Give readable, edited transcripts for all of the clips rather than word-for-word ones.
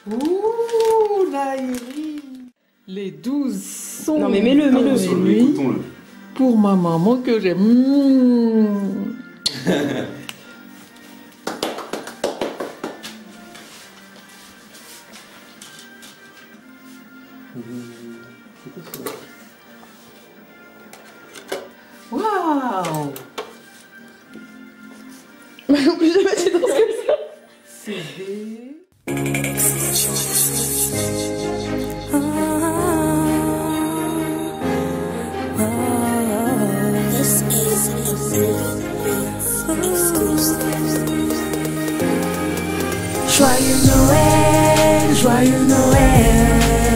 Ouh, Naïri. Les 12 sons. Non mais mets-le, mets-le. Écoutons-le. Pour ma maman que j'aime. Waouh. Mais en plus jamais tu danses comme ça. CD. Joyeux Noël, joyeux Noël.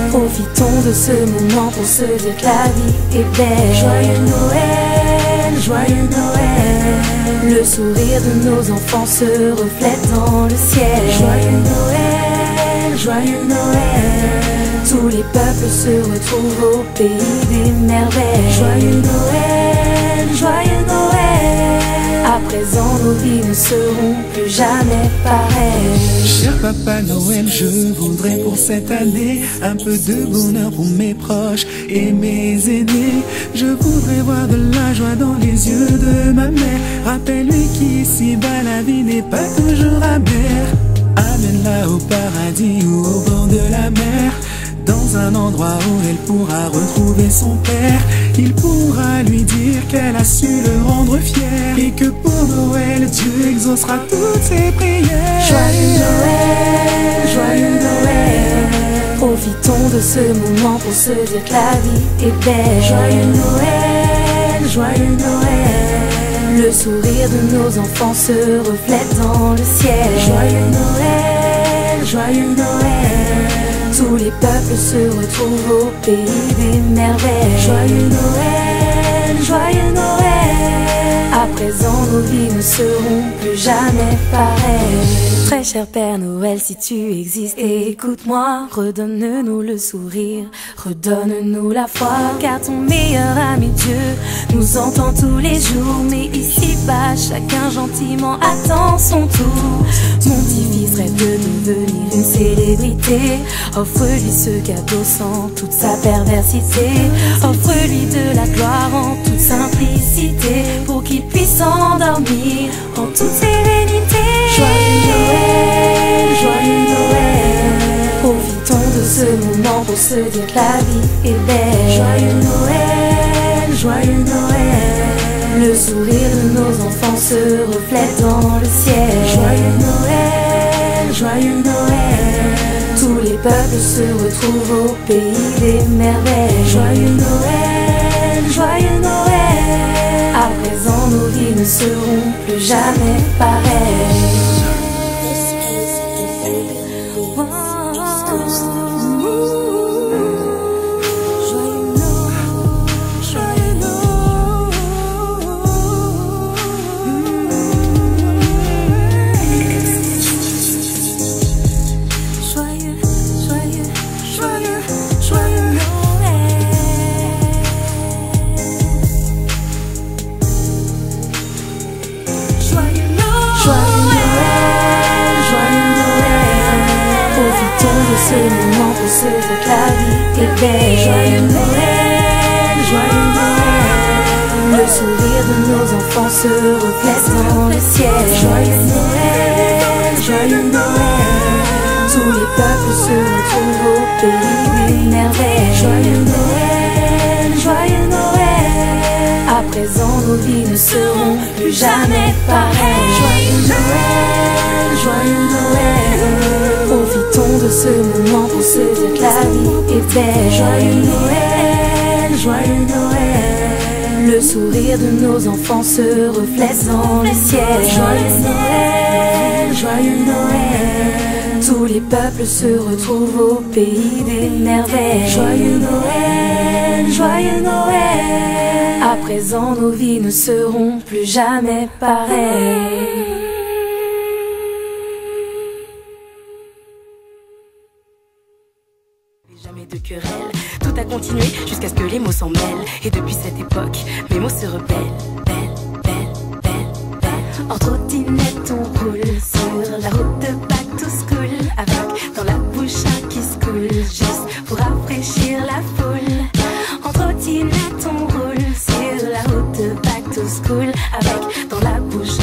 Profitons de ce moment pour se dire que la vie est belle. Joyeux Noël, joyeux Noël. Le sourire de nos enfants se reflète dans le ciel. Joyeux Noël, joyeux Noël. Tous les peuples se retrouvent au pays des merveilles. Joyeux Noël, joyeux Noël. À présent nos vies ne seront plus jamais pareilles. Cher Papa Noël, je voudrais pour cette année un peu de bonheur pour mes proches et mes aînés. Je voudrais voir de la joie dans les yeux de ma mère. Rappelle-lui qu'ici-bas la vie n'est pas toujours amère. Amène-la au paradis ou au bord de la mer, dans un endroit où elle pourra retrouver son père. Il pourra lui dire qu'elle a su le rendre fier et que pour Noël, Dieu exaucera toutes ses prières. Joyeux Noël, joyeux Noël. Profitons de ce moment pour se dire que la vie est belle. Joyeux Noël, joyeux Noël. Le sourire de nos enfants se reflète dans le ciel. Joyeux Noël, joyeux Noël. Tous les peuples se retrouvent au pays des merveilles. Joyeux Noël, joyeux Noël. À présent nos vies ne seront plus jamais pareilles. Très cher Père Noël, si tu existes, écoute-moi. Redonne-nous le sourire, redonne-nous la foi. Car ton meilleur ami Dieu nous entend tous les jours. Mais ici-bas, chacun gentiment attend son tour. Mon petit-fils rêve de devenir une célébrité. Offre-lui ce cadeau sans toute sa perversité. Offre-lui de la gloire en toute simplicité, pour qu'il puisse s'endormir en toute sérénité. Joyeux Noël, joyeux Noël. Profitons de ce moment pour se dire que la vie est belle. Joyeux Noël, joyeux Noël. Le sourire de nos enfants se reflète dans le ciel. Joyeux Noël, joyeux Noël. Tous les peuples se retrouvent au pays des merveilles. Joyeux Noël, joyeux Noël. À présent nos vies ne seront plus jamais pareilles. Ce moment pour se dire que la vie est belle. Joyeux Noël, joyeux Noël. Le sourire de nos enfants se reflète dans le ciel. Joyeux Noël, joyeux Noël. Tous les peuples se retrouvent au pays des merveilles. Joyeux Noël, joyeux Noël. À présent nos vies ne seront plus jamais pareilles. Joyeux Noël, joyeux Noël. Profitons de ce moment pour se dire que la vie est belle. Joyeux Noël, joyeux Noël. Le sourire de nos enfants se reflète dans le ciel. Joyeux Noël, joyeux Noël. Tous les peuples se retrouvent au pays des merveilles. Joyeux Noël, joyeux Noël. À présent nos vies ne seront plus jamais pareilles. Jamais de querelle, tout a continué jusqu'à ce que les mots s'en mêlent. Et depuis cette époque, mes mots se rebellent. Belle, belle, belle, belle. En trottinette on roule sur la route de back to school, avec dans la bouche tire la foule. En trottinette on roule sur la route back to school, avec dans la bouche